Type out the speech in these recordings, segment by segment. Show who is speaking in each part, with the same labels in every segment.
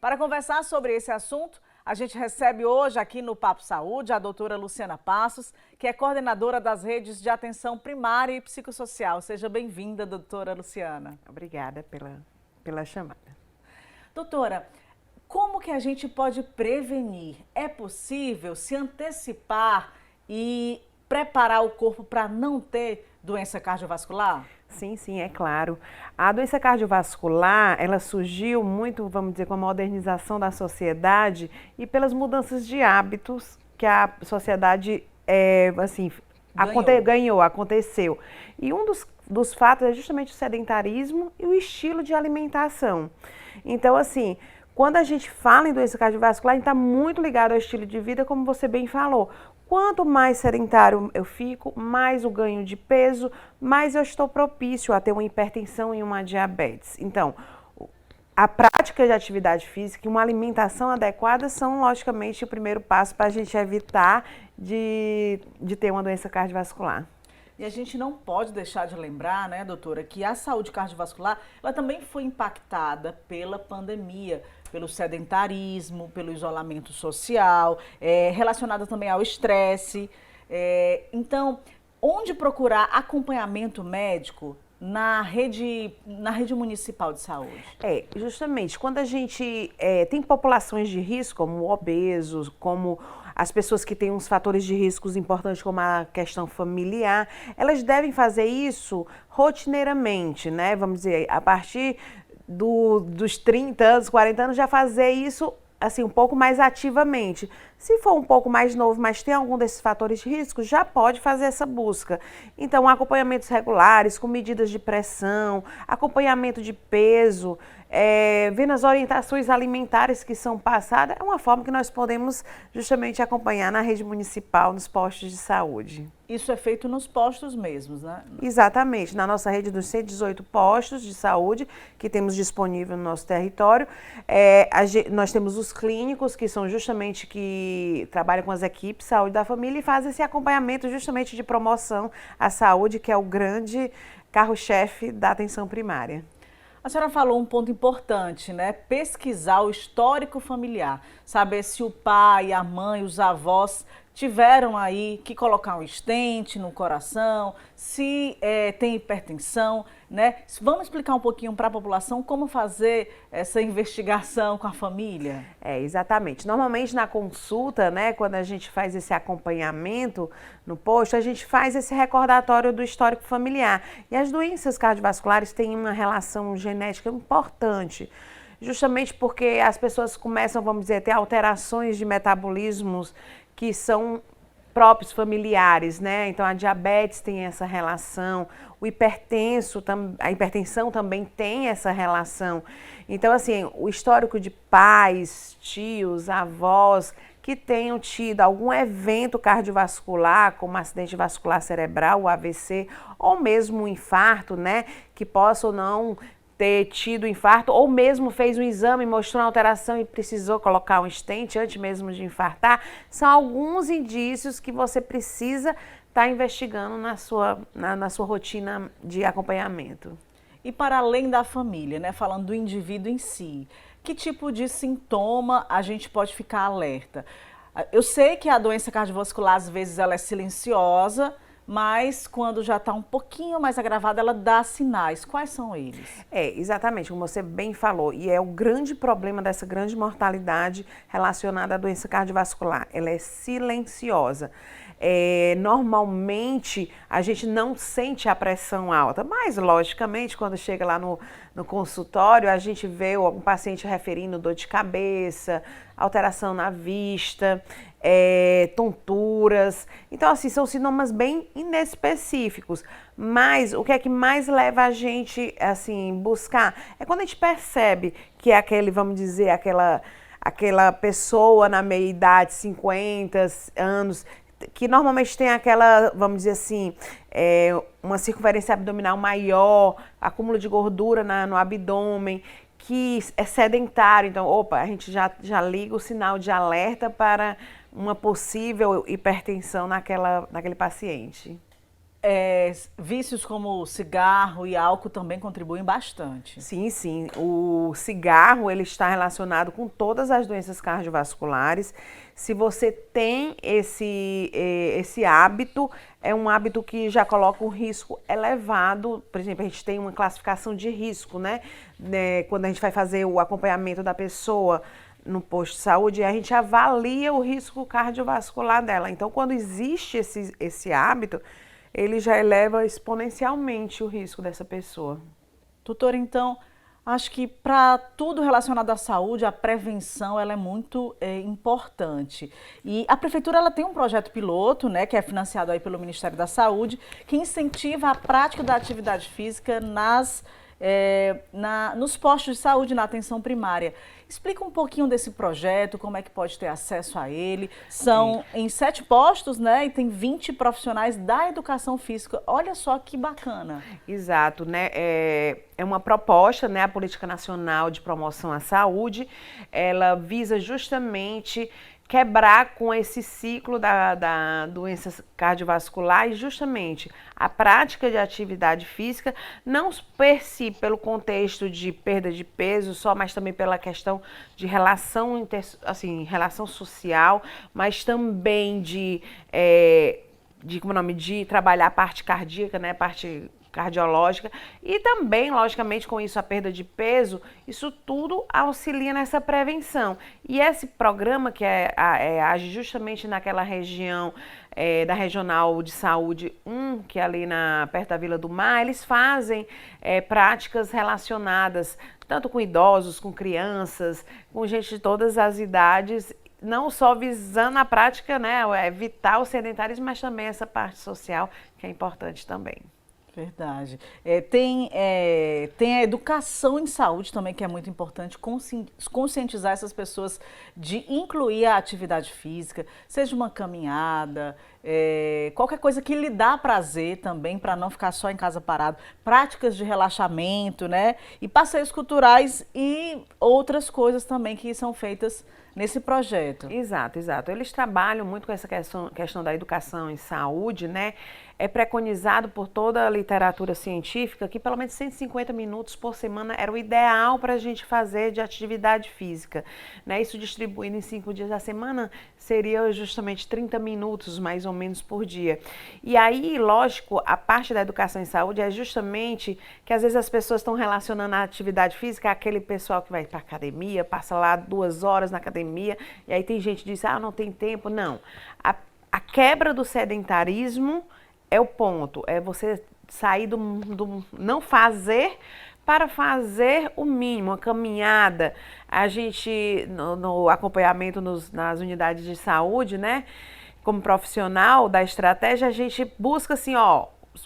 Speaker 1: Para conversar sobre esse assunto, a gente recebe hoje aqui no Papo Saúde a doutora Luciana Passos, que é coordenadora das redes de atenção primária e psicossocial. Seja bem-vinda, doutora Luciana.
Speaker 2: Obrigada pela chamada.
Speaker 1: Doutora, como que a gente pode prevenir? É possível se antecipar e preparar o corpo para não ter doença cardiovascular?
Speaker 2: Sim, é claro. A doença cardiovascular, ela surgiu muito, vamos dizer, com a modernização da sociedade e pelas mudanças de hábitos que a sociedade, aconteceu. E um dos fatos é justamente o sedentarismo e o estilo de alimentação. Então, assim, quando a gente fala em doença cardiovascular, a gente está muito ligado ao estilo de vida, como você bem falou. Quanto mais sedentário eu fico, mais o ganho de peso, mais eu estou propício a ter uma hipertensão e uma diabetes. Então, a prática de atividade física e uma alimentação adequada são, logicamente, o primeiro passo para a gente evitar de ter uma doença cardiovascular.
Speaker 1: E a gente não pode deixar de lembrar, né, doutora, que a saúde cardiovascular, ela também foi impactada pela pandemia, pelo sedentarismo, pelo isolamento social, relacionada também ao estresse. Então, onde procurar acompanhamento médico na rede municipal de saúde?
Speaker 2: Justamente, quando a gente tem populações de risco, como obesos, como as pessoas que têm uns fatores de riscos importantes, como a questão familiar, elas devem fazer isso rotineiramente, né? Vamos dizer, a partir dos 30 anos, 40 anos, já fazer isso assim, um pouco mais ativamente. Se for um pouco mais novo, mas tem algum desses fatores de risco, já pode fazer essa busca. Então, acompanhamentos regulares, com medidas de pressão, acompanhamento de peso, vendo as orientações alimentares que são passadas, é uma forma que nós podemos justamente acompanhar na rede municipal, nos postos de saúde.
Speaker 1: Isso é feito nos postos mesmos, né?
Speaker 2: Exatamente, na nossa rede dos 118 postos de saúde que temos disponível no nosso território, nós temos os clínicos, que são justamente que trabalham com as equipes de saúde da família e fazem esse acompanhamento justamente de promoção à saúde, que é o grande carro-chefe da atenção primária.
Speaker 1: A senhora falou um ponto importante, né? Pesquisar o histórico familiar, saber se o pai, a mãe, os avós tiveram aí que colocar um stent no coração, se tem hipertensão, né? Vamos explicar um pouquinho para a população como fazer essa investigação com a família?
Speaker 2: Exatamente. Normalmente na consulta, né, quando a gente faz esse acompanhamento no posto, a gente faz esse recordatório do histórico familiar. E as doenças cardiovasculares têm uma relação genética importante, justamente porque as pessoas começam, vamos dizer, a ter alterações de metabolismos que são próprios familiares, né? Então a diabetes tem essa relação, a hipertensão também tem essa relação. Então, assim, o histórico de pais, tios, avós que tenham tido algum evento cardiovascular, como acidente vascular cerebral, o AVC, ou mesmo um infarto, né? Que possa ou não ter tido infarto, ou mesmo fez um exame, mostrou uma alteração e precisou colocar um stent antes mesmo de infartar, são alguns indícios que você precisa estar investigando na sua rotina de acompanhamento.
Speaker 1: E para além da família, né, falando do indivíduo em si, que tipo de sintoma a gente pode ficar alerta? Eu sei que a doença cardiovascular, às vezes, ela é silenciosa, mas quando já está um pouquinho mais agravada, ela dá sinais. Quais são eles?
Speaker 2: Exatamente, como você bem falou, e é o grande problema dessa grande mortalidade relacionada à doença cardiovascular. Ela é silenciosa. Normalmente a gente não sente a pressão alta, mas logicamente quando chega lá no consultório a gente vê um paciente referindo dor de cabeça, alteração na vista, tonturas. Então, assim, são sintomas bem inespecíficos, mas o que é que mais leva a gente, assim, buscar? É quando a gente percebe que é aquele, vamos dizer, aquela pessoa na meia-idade, 50 anos, que normalmente tem aquela, vamos dizer assim, uma circunferência abdominal maior, acúmulo de gordura no abdômen, que é sedentário. Então, a gente já liga o sinal de alerta para uma possível hipertensão naquele paciente.
Speaker 1: vícios como cigarro e álcool também contribuem bastante.
Speaker 2: Sim, sim. O cigarro, ele está relacionado com todas as doenças cardiovasculares. Se você tem esse hábito, é um hábito que já coloca um risco elevado. Por exemplo, a gente tem uma classificação de risco, né? Quando a gente vai fazer o acompanhamento da pessoa no posto de saúde, a gente avalia o risco cardiovascular dela. Então, quando existe esse hábito, ele já eleva exponencialmente o risco dessa pessoa.
Speaker 1: Doutora, então, acho que para tudo relacionado à saúde, a prevenção ela é muito importante. E a Prefeitura ela tem um projeto piloto, né, que é financiado aí pelo Ministério da Saúde, que incentiva a prática da atividade física nos postos de saúde, na atenção primária. Explica um pouquinho desse projeto, como é que pode ter acesso a ele. São em 7 postos, né? E tem 20 profissionais da educação física. Olha só que bacana.
Speaker 2: Exato, né? É uma proposta, né? A Política Nacional de Promoção à Saúde, ela visa justamente quebrar com esse ciclo da doença cardiovascular e justamente a prática de atividade física, não per si pelo contexto de perda de peso só, mas também pela questão de relação, relação social, mas também de trabalhar a parte cardíaca, né, a parte cardiológica e também, logicamente, com isso a perda de peso, isso tudo auxilia nessa prevenção. E esse programa que age justamente naquela região da Regional de Saúde 1, que é ali perto da Vila do Mar, eles fazem práticas relacionadas tanto com idosos, com crianças, com gente de todas as idades, não só visando a prática, né, evitar o sedentarismo, mas também essa parte social que é importante também.
Speaker 1: Verdade. Tem a educação em saúde também, que é muito importante, conscientizar essas pessoas de incluir a atividade física, seja uma caminhada, qualquer coisa que lhe dá prazer também, para não ficar só em casa parado, práticas de relaxamento, né? E passeios culturais e outras coisas também que são feitas nesse projeto.
Speaker 2: Exato, exato. Eles trabalham muito com essa questão da educação em saúde, né? É preconizado por toda a literatura científica que pelo menos 150 minutos por semana era o ideal para a gente fazer de atividade física, né? Isso distribuído em 5 dias da semana seria justamente 30 minutos mais ou menos por dia. E aí, lógico, a parte da educação em saúde é justamente que às vezes as pessoas estão relacionando a atividade física àquele pessoal que vai para academia, passa lá 2 horas na academia, e aí tem gente que diz, não tem tempo. Não, a quebra do sedentarismo é o ponto, é você sair do não fazer para fazer o mínimo, a caminhada. A gente, no acompanhamento nas unidades de saúde, né, como profissional da estratégia, a gente busca assim,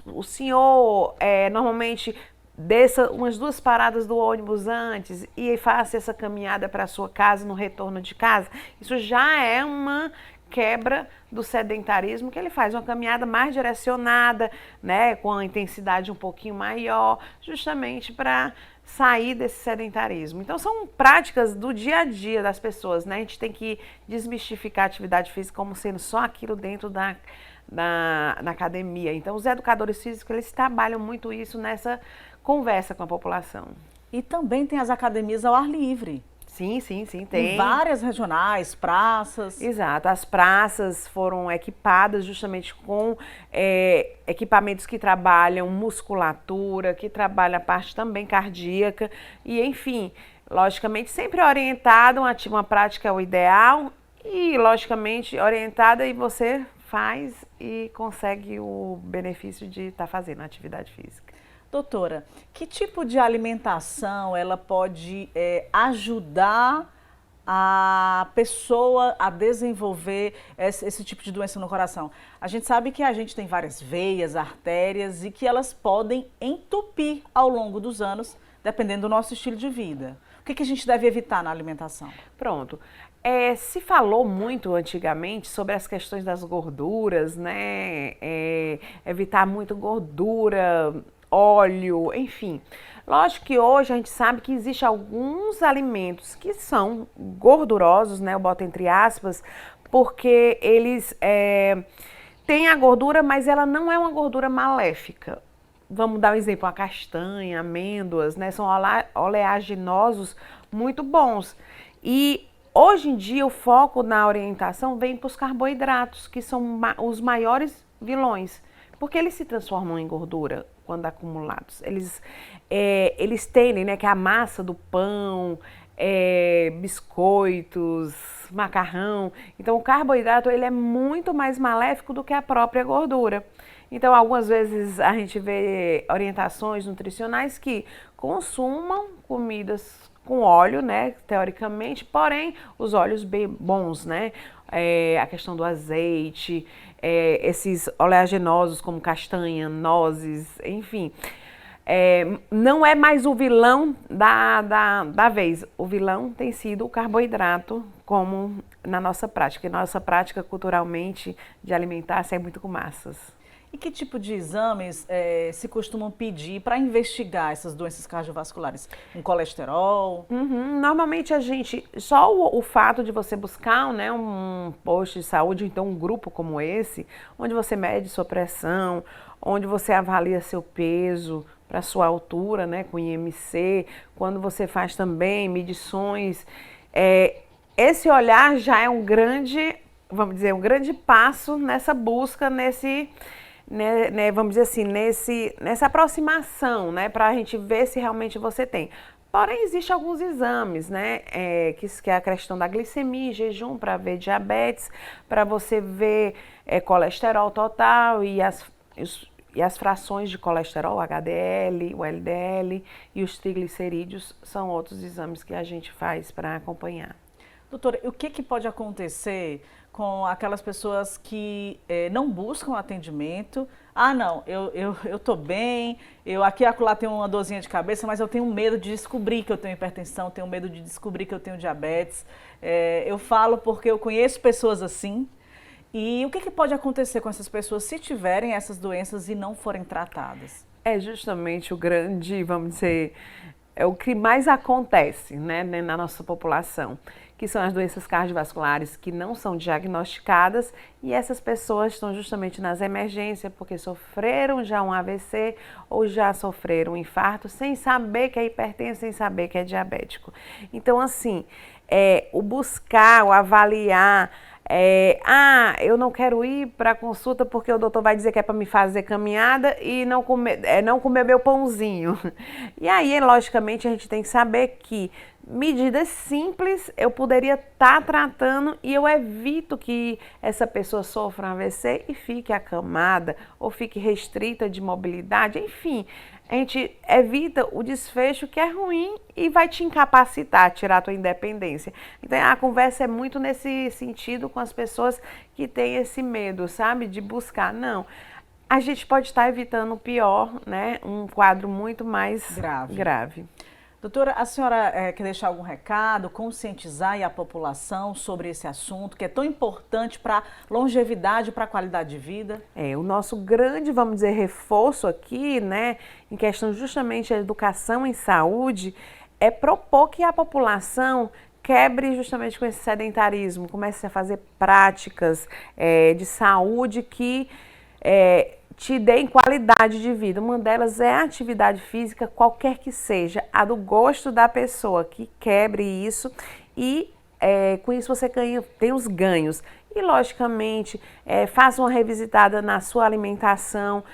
Speaker 2: o senhor normalmente desça umas 2 paradas do ônibus antes e faça essa caminhada para a sua casa no retorno de casa. Isso já é uma quebra do sedentarismo, que ele faz uma caminhada mais direcionada, né, com a intensidade um pouquinho maior, justamente para sair desse sedentarismo. Então são práticas do dia a dia das pessoas, né? A gente tem que desmistificar a atividade física como sendo só aquilo dentro na academia. Então os educadores físicos, eles trabalham muito isso nessa conversa com a população.
Speaker 1: E também tem as academias ao ar livre.
Speaker 2: Sim, tem.
Speaker 1: Em várias regionais, praças.
Speaker 2: Exato, as praças foram equipadas justamente com equipamentos que trabalham musculatura, que trabalham a parte também cardíaca e, enfim, logicamente sempre orientado, uma prática é o ideal e, logicamente, orientada e você faz e consegue o benefício de estar fazendo a atividade física.
Speaker 1: Doutora, que tipo de alimentação ela pode ajudar a pessoa a desenvolver esse tipo de doença no coração? A gente sabe que a gente tem várias veias, artérias e que elas podem entupir ao longo dos anos, dependendo do nosso estilo de vida. O que a gente deve evitar na alimentação?
Speaker 2: Pronto. Se falou muito antigamente sobre as questões das gorduras, né? Evitar muito gordura, óleo, enfim. Lógico que hoje a gente sabe que existe alguns alimentos que são gordurosos, né? Eu boto entre aspas, porque eles tem a gordura, mas ela não é uma gordura maléfica. Vamos dar um exemplo, a castanha, amêndoas, né? São oleaginosos muito bons. E hoje em dia o foco na orientação vem para os carboidratos, que são os maiores vilões, porque eles se transformam em gordura quando acumulados. Eles tendem, né, que a massa do pão, biscoitos, macarrão. Então o carboidrato ele é muito mais maléfico do que a própria gordura. Então algumas vezes a gente vê orientações nutricionais que consumam comidas com óleo, né, teoricamente, porém os óleos bem bons, né, a questão do azeite, esses oleaginosos como castanha, nozes, enfim, não é mais o vilão da vez. O vilão tem sido o carboidrato, como na nossa prática. E nossa prática culturalmente de alimentar-se é muito com massas.
Speaker 1: E que tipo de exames se costumam pedir para investigar essas doenças cardiovasculares? Um colesterol?
Speaker 2: Normalmente a gente, só o fato de você buscar, né, um posto de saúde, então um grupo como esse, onde você mede sua pressão, onde você avalia seu peso para sua altura, né, com IMC, quando você faz também medições, esse olhar já é um grande, vamos dizer, um grande passo nessa busca, vamos dizer assim, nessa aproximação, né, para a gente ver se realmente você tem. Porém, existem alguns exames, né, que é a questão da glicemia, jejum, para ver diabetes, para você ver colesterol total e as frações de colesterol, o HDL, o LDL e os triglicerídeos são outros exames que a gente faz para acompanhar.
Speaker 1: Doutora, o que pode acontecer com aquelas pessoas que não buscam atendimento? Ah, não, eu tô bem, aqui e acolá tenho uma dorzinha de cabeça, mas eu tenho medo de descobrir que eu tenho hipertensão, tenho medo de descobrir que eu tenho diabetes. Eu falo porque eu conheço pessoas assim. E o que pode acontecer com essas pessoas se tiverem essas doenças e não forem tratadas?
Speaker 2: É justamente o grande, vamos dizer, é o que mais acontece, né, na nossa população, que são as doenças cardiovasculares que não são diagnosticadas e essas pessoas estão justamente nas emergências porque sofreram já um AVC ou já sofreram um infarto sem saber que é hipertenso, sem saber que é diabético. Então, assim, o buscar, o avaliar, eu não quero ir para a consulta porque o doutor vai dizer que é para me fazer caminhada e não comer meu pãozinho. E aí, logicamente, a gente tem que saber que medidas simples eu poderia estar tratando e eu evito que essa pessoa sofra um AVC e fique acamada ou fique restrita de mobilidade, enfim. A gente evita o desfecho que é ruim e vai te incapacitar, tirar a tua independência. Então a conversa é muito nesse sentido com as pessoas que têm esse medo, sabe, de buscar. Não, a gente pode estar evitando o pior, né, um quadro muito mais grave.
Speaker 1: Doutora, a senhora quer deixar algum recado, conscientizar a população sobre esse assunto que é tão importante para a longevidade, para a qualidade de vida?
Speaker 2: O nosso grande, vamos dizer, reforço aqui, né, em questão justamente da educação em saúde, é propor que a população quebre justamente com esse sedentarismo, comece a fazer práticas de saúde que te deem qualidade de vida. Uma delas é a atividade física, qualquer que seja, a do gosto da pessoa, que quebre isso e com isso você tem os ganhos. E, logicamente, faça uma revisitada na sua alimentação.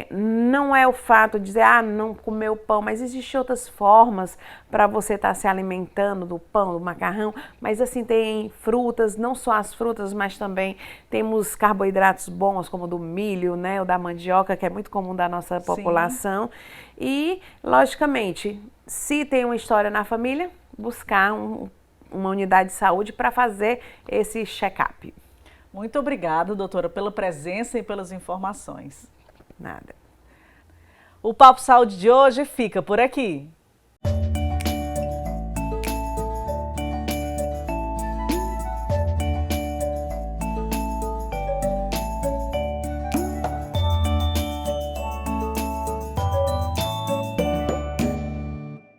Speaker 2: Não é o fato de dizer, não comer o pão, mas existem outras formas para você estar se alimentando do pão, do macarrão. Mas, assim, tem frutas, não só as frutas, mas também temos carboidratos bons, como o do milho, né, o da mandioca, que é muito comum da nossa população. E, logicamente, se tem uma história na família, buscar uma unidade de saúde para fazer esse check-up.
Speaker 1: Muito obrigada, doutora, pela presença e pelas informações.
Speaker 2: Nada.
Speaker 1: O Papo Saúde de hoje fica por aqui.